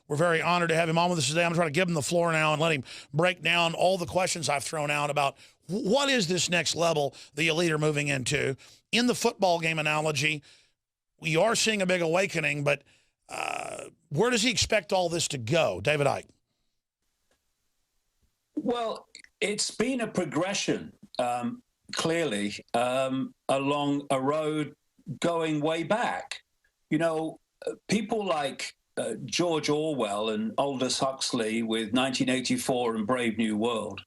We're very honored to have him on with us today. I'm trying to give him the floor now and let him break down all the questions I've thrown out about what is this next level the elite are moving into. In the football game analogy, we are seeing a big awakening, but where does he expect all this to go, David Icke? Well, it's been a progression, clearly, along a road going way back. You know, people like George Orwell and Aldous Huxley with 1984 and Brave New World,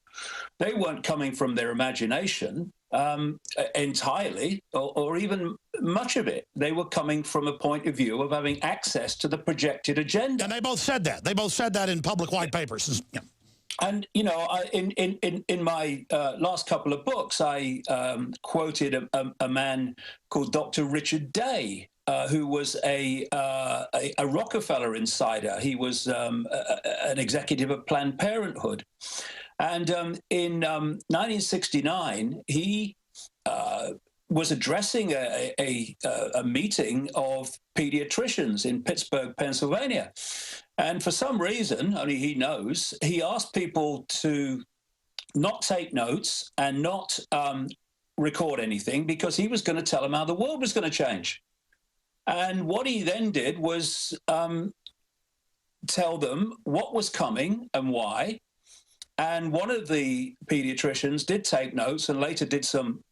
they weren't coming from their imagination entirely, or even much of it. They were coming from a point of view of having access to the projected agenda. And they both said that. They both said that in public white papers. Yeah. And, you know, in my last couple of books, I quoted a man called Dr. Richard Day, who was a Rockefeller insider. He was an executive of Planned Parenthood. And in 1969, he was addressing a meeting of pediatricians in Pittsburgh, Pennsylvania. And for some reason, only he knows, he asked people to not take notes and not record anything because he was going to tell them how the world was going to change. And what he then did was tell them what was coming and why. And one of the pediatricians did take notes and later did some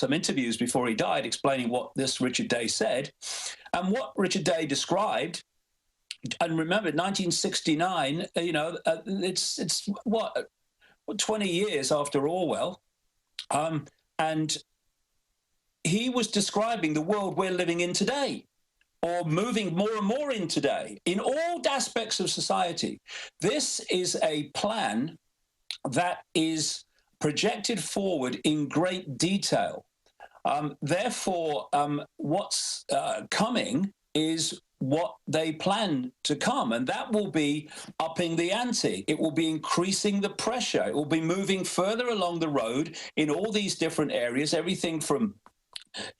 interviews before he died explaining what this Richard Day said. And what Richard Day described, and remember, 1969, you know, it's what, 20 years after Orwell. And he was describing the world we're living in today, or moving more and more in today, in all aspects of society. This is a plan that is projected forward in great detail. Therefore, what's coming is what they plan to come, and that will be upping the ante. It will be increasing the pressure. It will be moving further along the road in all these different areas, everything from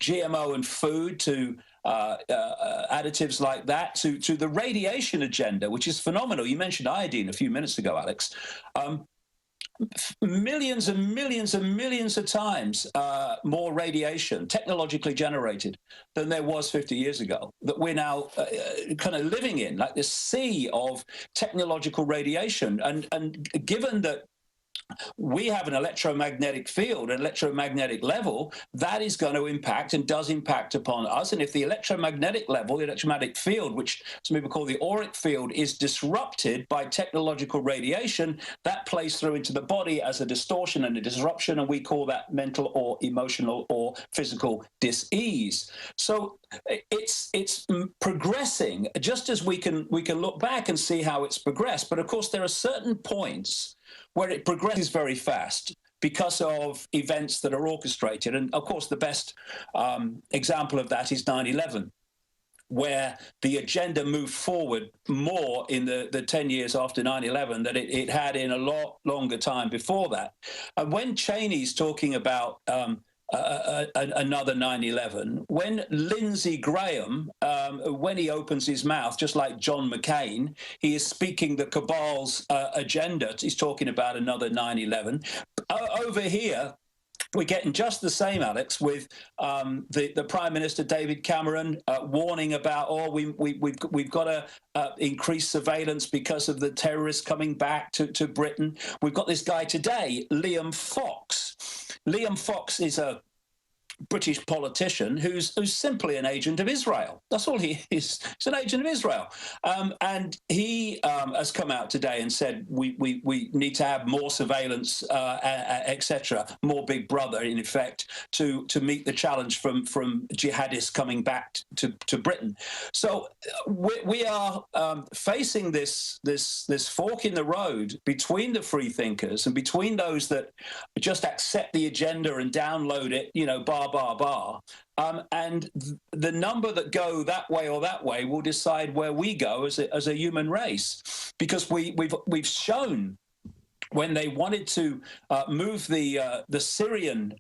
GMO and food to additives like that, to the radiation agenda, which is phenomenal. You mentioned iodine a few minutes ago, Alex. Millions and millions and millions of times more radiation, technologically generated, than there was 50 years ago, that we're now kind of living in, like this sea of technological radiation. And given that we have an electromagnetic field, an electromagnetic level, that is going to impact and does impact upon us. And if the electromagnetic level, the electromagnetic field, which some people call the auric field, is disrupted by technological radiation, that plays through into the body as a distortion and a disruption, and we call that mental or emotional or physical dis-ease. So it's progressing, just as we can look back and see how it's progressed. But of course, there are certain points where it progresses very fast because of events that are orchestrated. And of course, the best example of that is 9/11, where the agenda moved forward more in the 10 years after 9/11 than it had in a lot longer time before that. And when Cheney's talking about another 9/11, when Lindsey Graham, when he opens his mouth, just like John McCain, he is speaking the cabal's agenda. He's talking about another 9/11. Over here, we're getting just the same, Alex, with the Prime Minister David Cameron warning about, we've got to increase surveillance because of the terrorists coming back to Britain. We've got this guy today, Liam Fox. Liam Fox is a British politician who's simply an agent of Israel. That's all he is. He's an agent of Israel. And he has come out today and said we need to have more surveillance, etc., more Big Brother, in effect, to meet the challenge from jihadists coming back to Britain. So we are facing this fork in the road between the free thinkers and between those that just accept the agenda and download it, and the number that go that way or that way will decide where we go as a human race, because we've shown when they wanted to move the Syrian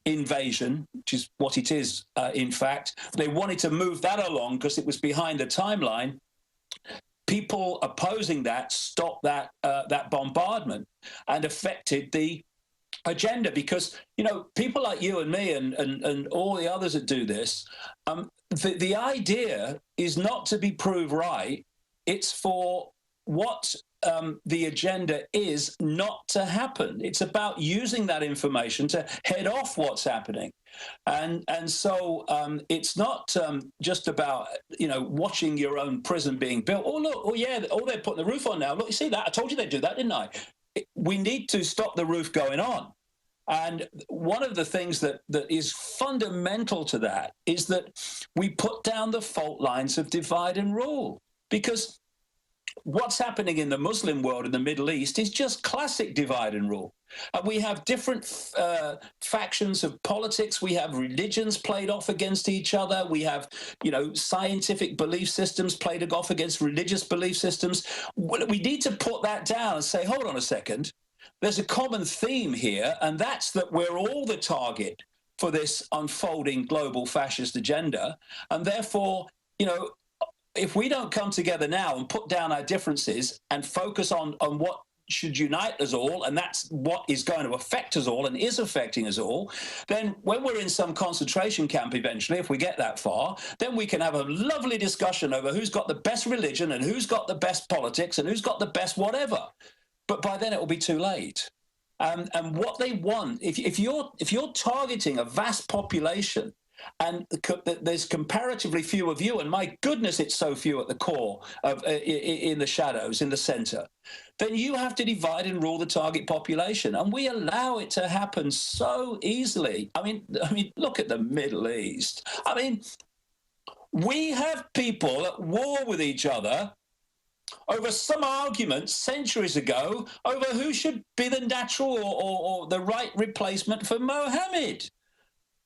invasion, which is what it is, in fact, they wanted to move that along because it was behind the timeline. people opposing that stopped that bombardment and affected the agenda. Because, you know, people like you and me and all the others that do this, the idea is not to be proved right. It's for what the agenda is not to happen. It's about using that information to head off what's happening. And so it's not just about, you know, watching your own prison being built. Oh, look, oh, yeah, oh, they're putting the roof on now. Look, you see that? I told you they'd do that, didn't I? We need to stop the roof going on. And one of the things that is fundamental to that is that we put down the fault lines of divide and rule. Because what's happening in the Muslim world, in the Middle East, is just classic divide and rule. We have different factions of politics. We have religions played off against each other. We have, you know, scientific belief systems played off against religious belief systems. We need to put that down and say, hold on a second. There's a common theme here, and that's that we're all the target for this unfolding global fascist agenda. And therefore, you know, if we don't come together now and put down our differences and focus on what should unite us all, and that's what is going to affect us all and is affecting us all, then when we're in some concentration camp eventually, if we get that far, then we can have a lovely discussion over who's got the best religion and who's got the best politics and who's got the best whatever. But by then it will be too late. And what they want, if you're targeting a vast population, and there's comparatively few of you, and my goodness, it's so few at the core of in the shadows, in the center, then you have to divide and rule the target population, and we allow it to happen so easily. I mean, look at the Middle East. I mean, we have people at war with each other over some argument centuries ago over who should be the natural or the right replacement for Mohammed.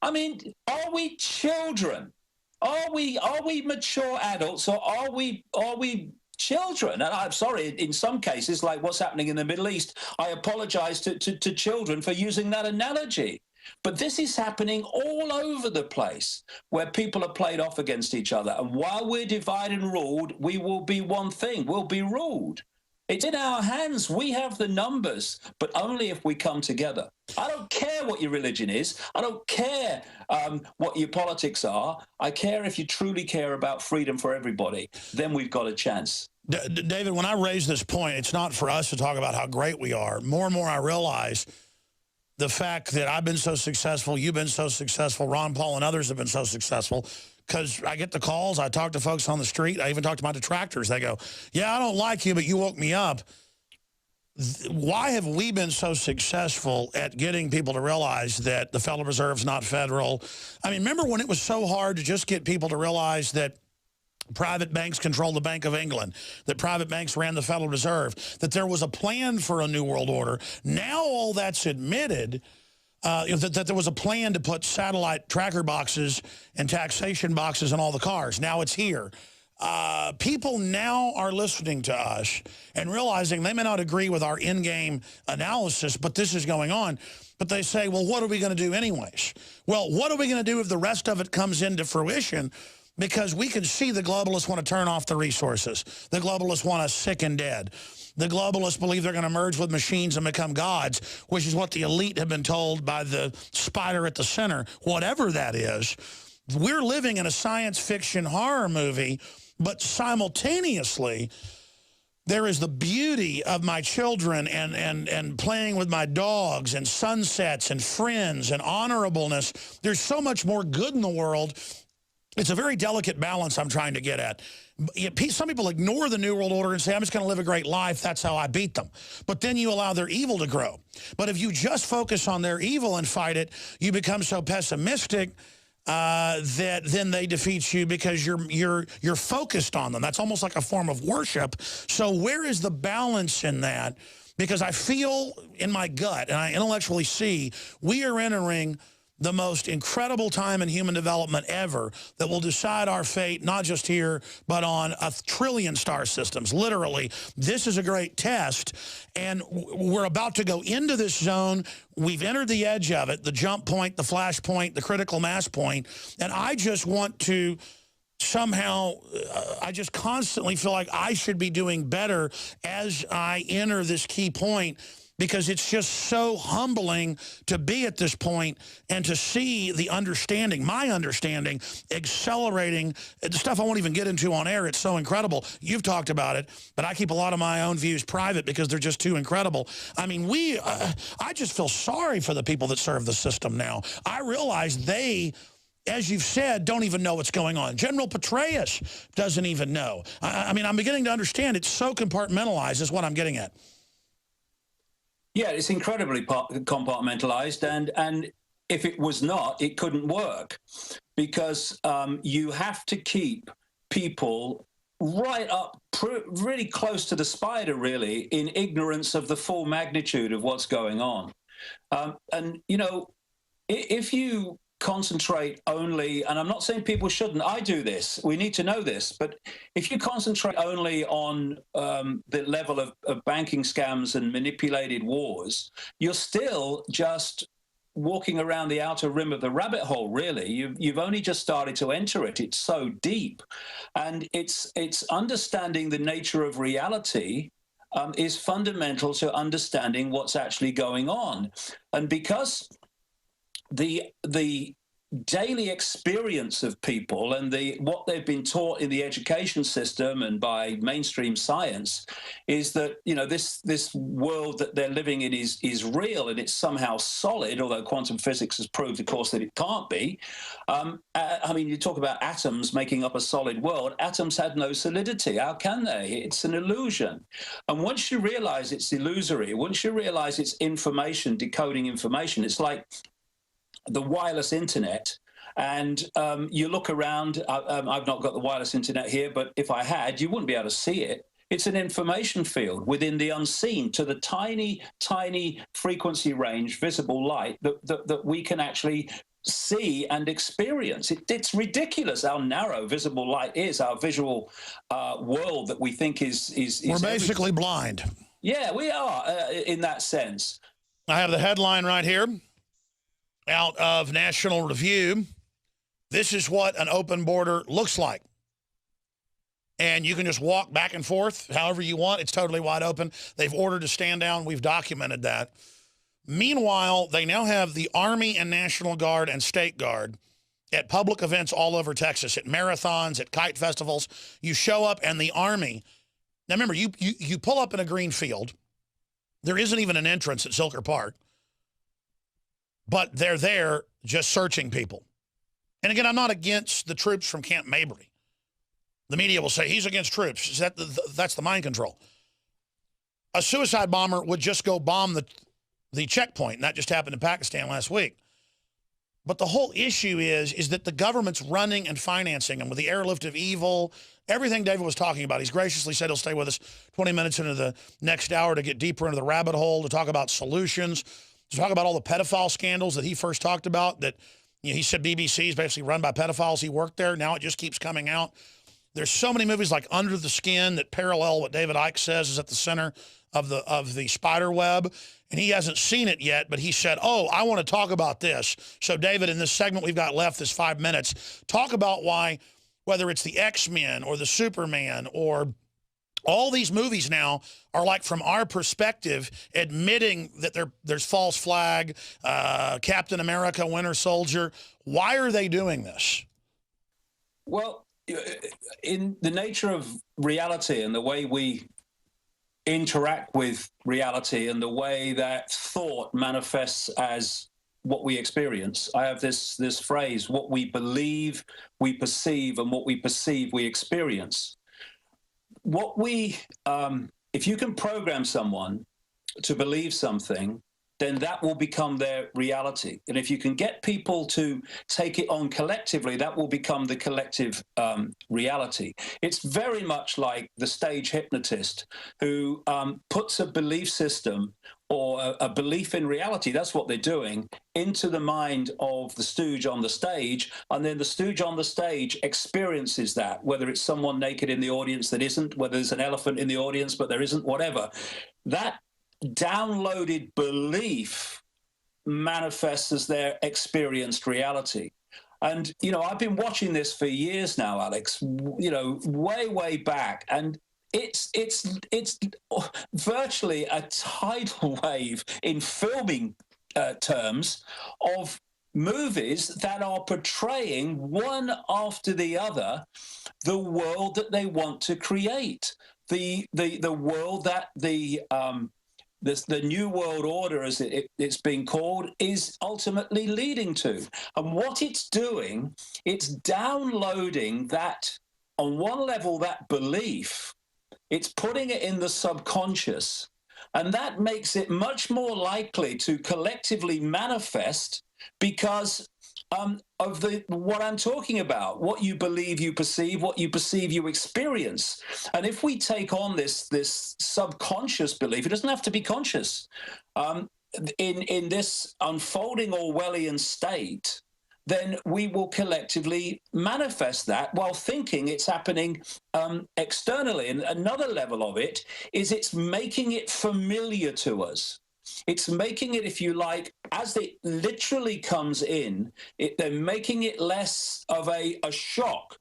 I mean, are we children? Are we mature adults, or are we children? And I'm sorry, in some cases, like what's happening in the Middle East, I apologize to children for using that analogy. But this is happening all over the place, where people are played off against each other. And while we're divided and ruled, we will be one thing. We'll be ruled. It's in our hands. We have the numbers, but only if we come together. I don't care what your religion is. I don't care what your politics are. I care if you truly care about freedom for everybody. Then we've got a chance. David, when I raise this point, it's not for us to talk about how great we are. More and more I realize the fact that I've been so successful, you've been so successful, Ron Paul and others have been so successful, because I get the calls, I talk to folks on the street, I even talk to my detractors. They go, yeah, I don't like you, but you woke me up. Why have we been so successful at getting people to realize that the Federal Reserve's not federal? I mean, remember when it was so hard to just get people to realize that private banks control the Bank of England, that private banks ran the Federal Reserve, that there was a plan for a new world order? Now all that's admitted, that there was a plan to put satellite tracker boxes and taxation boxes in all the cars. Now it's here. People now are listening to us and realizing they may not agree with our in-game analysis, but this is going on. But they say, well, what are we going to do anyways? Well, what are we going to do if the rest of it comes into fruition? Because we can see the globalists want to turn off the resources. The globalists want us sick and dead. The globalists believe they're going to merge with machines and become gods, which is what the elite have been told by the spider at the center. Whatever that is, we're living in a science fiction horror movie, but simultaneously, there is the beauty of my children and playing with my dogs and sunsets and friends and honorableness. There's so much more good in the world. It's a very delicate balance I'm trying to get at. Some people ignore the New World Order and say, I'm just going to live a great life. That's how I beat them. But then you allow their evil to grow. But if you just focus on their evil and fight it, you become so pessimistic that then they defeat you because you're focused on them. That's almost like a form of worship. So where is the balance in that? Because I feel in my gut, and I intellectually see, we are entering the most incredible time in human development ever that will decide our fate, not just here, but on a trillion star systems. Literally, this is a great test, and we're about to go into this zone. We've entered the edge of it, the jump point, the flash point, the critical mass point, and I just want to somehow I just constantly feel like I should be doing better as I enter this key point, because it's just so humbling to be at this point and to see the understanding, my understanding, accelerating. The stuff I won't even get into on air. It's so incredible. You've talked about it, but I keep a lot of my own views private because they're just too incredible. I mean, I just feel sorry for the people that serve the system now. I realize they, as you've said, don't even know what's going on. General Petraeus doesn't even know. I mean, I'm beginning to understand it's so compartmentalized is what I'm getting at. Yeah, it's incredibly compartmentalized, and if it was not, it couldn't work, because you have to keep people right up, really close to the spider, really, in ignorance of the full magnitude of what's going on. And, you know, if you concentrate only, and I'm not saying people shouldn't, I do this, we need to know this, but if you concentrate only on the level of banking scams and manipulated wars, you're still just walking around the outer rim of the rabbit hole, really. You've only just started to enter it. It's so deep. And it's understanding the nature of reality is fundamental to understanding what's actually going on. And because the daily experience of people and what they've been taught in the education system and by mainstream science is that, you know, this world that they're living in is real and it's somehow solid, although quantum physics has proved, of course, that it can't be. I mean, you talk about atoms making up a solid world. Atoms had no solidity. How can they? It's an illusion. And once you realize it's illusory, once you realize it's information, decoding information, it's like the wireless internet, and you look around. I've not got the wireless internet here, but if I had, you wouldn't be able to see it. It's an information field within the unseen to the tiny, tiny frequency range, visible light that we can actually see and experience. It's ridiculous how narrow visible light is, our visual world that we think is We're basically blind. Yeah, we are in that sense. I have the headline right here out of National Review. This is what an open border looks like. And you can just walk back and forth however you want. It's totally wide open. They've ordered to stand down. We've documented that. Meanwhile, they now have the Army and National Guard and State Guard at public events all over Texas, at marathons, at kite festivals. You show up and the Army. Now, remember, you pull up in a green field. There isn't even an entrance at Zilker Park. But they're there just searching people. And again, I'm not against the troops from Camp Mabry. The media will say he's against troops. That's the mind control. A suicide bomber would just go bomb the checkpoint, and that just happened in Pakistan last week. But the whole issue is that the government's running and financing them with the airlift of evil, everything David was talking about. He's graciously said he'll stay with us 20 minutes into the next hour to get deeper into the rabbit hole, to talk about solutions, to talk about all the pedophile scandals that he first talked about, that, you know, he said BBC is basically run by pedophiles. He worked there. Now it just keeps coming out. There's so many movies like Under the Skin that parallel what David Icke says is at the center of the spider web. And he hasn't seen it yet, but he said, oh, I want to talk about this. So, David, in this segment we've got left, this 5 minutes, talk about why, whether it's the X-Men or the Superman or all these movies now are, like, from our perspective, admitting that there's false flag, Captain America, Winter Soldier. Why are they doing this? Well, in the nature of reality and the way we interact with reality and the way that thought manifests as what we experience, I have this phrase: what we believe, we perceive, and what we perceive, we experience. What we, if you can program someone to believe something, then that will become their reality. And if you can get people to take it on collectively, that will become the collective reality. It's very much like the stage hypnotist who puts a belief system or a belief in reality, that's what they're doing, into the mind of the stooge on the stage, and then the stooge on the stage experiences that, whether it's someone naked in the audience that isn't, whether there's an elephant in the audience but there isn't, whatever. That downloaded belief manifests as their experienced reality. And, I've been watching this for years now, Alex, way back. And it's virtually a tidal wave in filming terms of movies that are portraying one after the other the world that they want to create, the world that the new world order, as it's being called, is ultimately leading to. And what it's doing, it's downloading that, on one level, that belief, it's putting it in the subconscious, and that makes it much more likely to collectively manifest because of what I'm talking about, what you believe you perceive, what you perceive you experience. And if we take on this subconscious belief, it doesn't have to be conscious, in this unfolding Orwellian state, then we will collectively manifest that while thinking it's happening externally. And another level of it is it's making it familiar to us. It's making it, if you like, as it literally comes in, they're making it less of a shock.